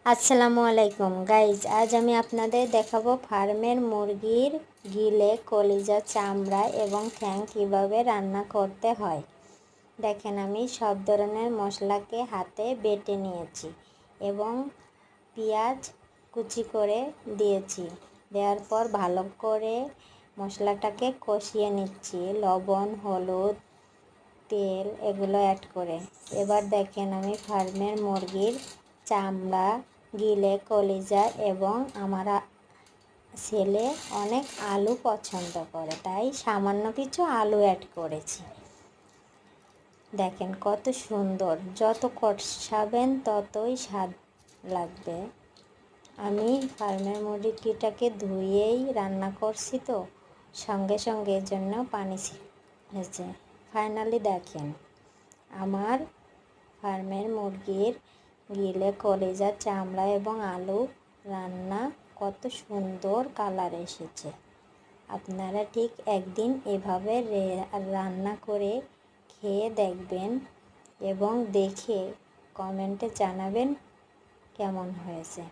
আসসালামু আলাইকুম গাইজ, আজ আমি আপনাদের দেখাবো ফার্মের মুরগির গিলে কলিজা, চামড়া এবং ঠ্যাং কীভাবে রান্না করতে হয়। দেখেন, আমি সব ধরনের মশলাকে হাতে বেটে নিয়েছি এবং পেঁয়াজ কুচি করে দিয়েছি। দেওয়ার পর ভালো করে মশলাটাকে কষিয়ে নিচ্ছি, লবণ, হলুদ, তেল এগুলো অ্যাড করে। এবার দেখেন, আমি ফার্মের মুরগির চামড়া, গিলে, কলিজা এবং আমার ছেলে অনেক আলু পছন্দ করে, তাই সামান্য কিছু আলু অ্যাড করেছি। দেখেন কত সুন্দর, যত কষাবেন ততই স্বাদ লাগবে। আমি ফার্মের মুরগিটাকে ধুয়েই রান্না করছি, তো সঙ্গে সঙ্গে এর জন্য পানি হয়েছে। ফাইনালি দেখেন, আমার ফার্মের মুরগির গিলে, কলিজা, চামড়া এবং আলু রান্না কত সুন্দর কালার এসেছে। আপনারা ঠিক একদিন এভাবে রান্না করে খেয়ে দেখবেন এবং দেখে কমেন্টে জানাবেন কেমন হয়েছে।